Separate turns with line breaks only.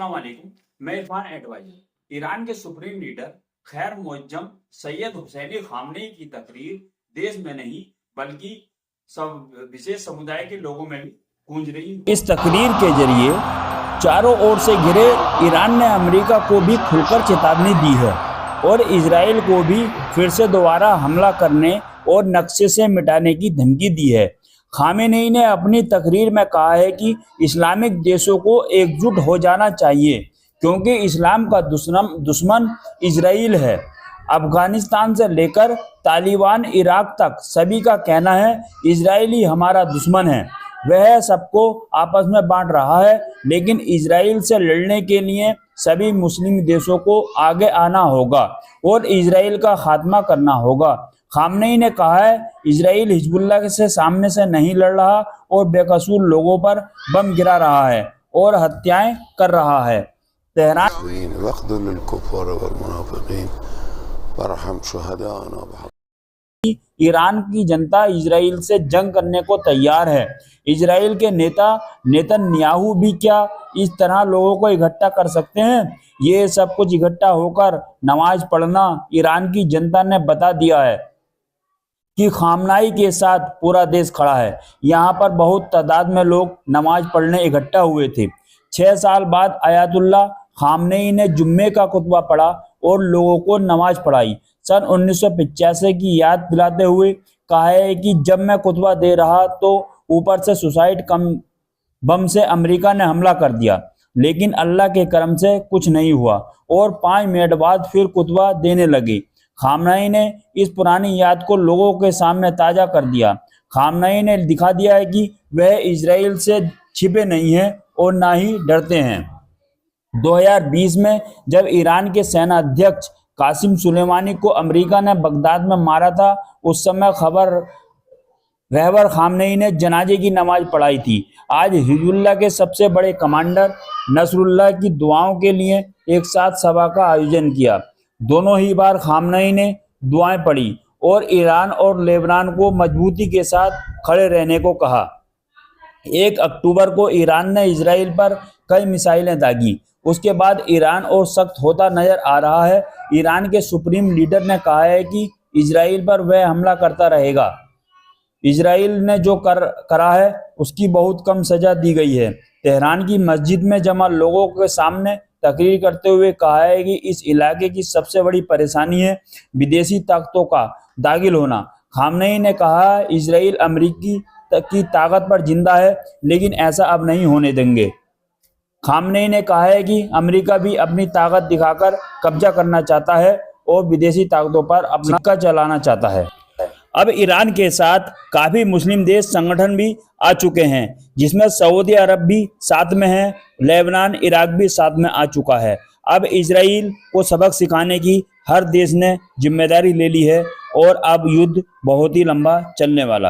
अस्सलाम वालेकुम। मैं इरफान एडवाइजर। ईरान के सुप्रीम लीडर खैर मुअज्जम सैयद हुसैनी खामनेई की तकरीर देश में नहीं बल्कि सब विशेष समुदाय के लोगों में भी गूंज रही है।
इस तकरीर के जरिए चारों ओर से घिरे ईरान ने अमेरिका को भी खुलकर चेतावनी दी है और इजराइल को भी फिर से दोबारा हमला करने और नक्शे से मिटाने की धमकी दी है। खामेनेई ने अपनी तकरीर में कहा है कि इस्लामिक देशों को एकजुट हो जाना चाहिए क्योंकि इस्लाम का दुश्मन इजराइल है। अफगानिस्तान से लेकर तालिबान इराक तक सभी का कहना है इजराइली हमारा दुश्मन है। वह सबको आपस में बांट रहा है, लेकिन इजराइल से लड़ने के लिए सभी मुस्लिम देशों को आगे आना होगा और इजराइल का खात्मा करना होगा। खामनेई ने कहा है इजराइल हिजबुल्लाह से सामने से नहीं लड़ रहा और बेकसूर लोगों पर बम गिरा रहा है और हत्याएं कर रहा है। तेहरान ईरान की जनता इजराइल से जंग करने को तैयार है। इजराइल के नेता नेतन्याहू भी क्या इस तरह लोगों को इकट्ठा कर सकते हैं? ये सब कुछ इकट्ठा होकर नमाज पढ़ना ईरान की जनता ने बता दिया है कि खामनेई के साथ पूरा देश खड़ा है। यहाँ पर बहुत तादाद में लोग नमाज पढ़ने इकट्ठा हुए थे। 6 साल बाद आयतुल्लाह खामनेई ने जुम्मे का खुतबा पढ़ा और लोगों को नमाज पढ़ाई। सन 1985 की याद दिलाते हुए कहा है कि जब मैं खुतबा दे रहा तो ऊपर से सुसाइड बम से अमेरिका ने हमला कर दिया, लेकिन अल्लाह के करम से कुछ नहीं हुआ और 5 मिनट बाद फिर खुतबा देने लगे। खामनेई ने इस पुरानी याद को लोगों के सामने ताज़ा कर दिया। खामनेई ने दिखा दिया है कि वह इजराइल से छिपे नहीं हैं और ना ही डरते हैं। 2020 में जब ईरान के सेना अध्यक्ष कासिम सुलेमानी को अमेरिका ने बगदाद में मारा था, उस समय रहबर खामनेई ने जनाजे की नमाज पढ़ाई थी। आज हिजबुल्लाह के सबसे बड़े कमांडर नसरुल्लाह की दुआओं के लिए एक साथ सभा का आयोजन किया। दोनों ही बार खामनेई ने दुआएं पढ़ी और ईरान और लेबनान को मजबूती के साथ खड़े रहने को कहा। 1 अक्टूबर को ईरान ने इजराइल पर कई मिसाइलें दागी। उसके बाद ईरान और सख्त होता नजर आ रहा है। ईरान के सुप्रीम लीडर ने कहा है कि इजराइल पर वह हमला करता रहेगा। इजराइल ने जो करा है उसकी बहुत कम सजा दी गई है। तेहरान की मस्जिद में जमा लोगों के सामने तकरीर करते हुए कहा है कि इस इलाके की सबसे बड़ी परेशानी है विदेशी ताकतों का दाखिल होना। खामनेई ने कहा इजराइल अमेरिकी की ताकत पर जिंदा है, लेकिन ऐसा अब नहीं होने देंगे। खामनेई ने कहा है कि अमेरिका भी अपनी ताकत दिखाकर कब्जा करना चाहता है और विदेशी ताकतों पर अपना सिक्का चलाना चाहता है। अब ईरान के साथ काफ़ी मुस्लिम देश संगठन भी आ चुके हैं, जिसमें सऊदी अरब भी साथ में है, लेबनान इराक भी साथ में आ चुका है। अब इजराइल को सबक सिखाने की हर देश ने जिम्मेदारी ले ली है और अब युद्ध बहुत ही लंबा चलने वाला है।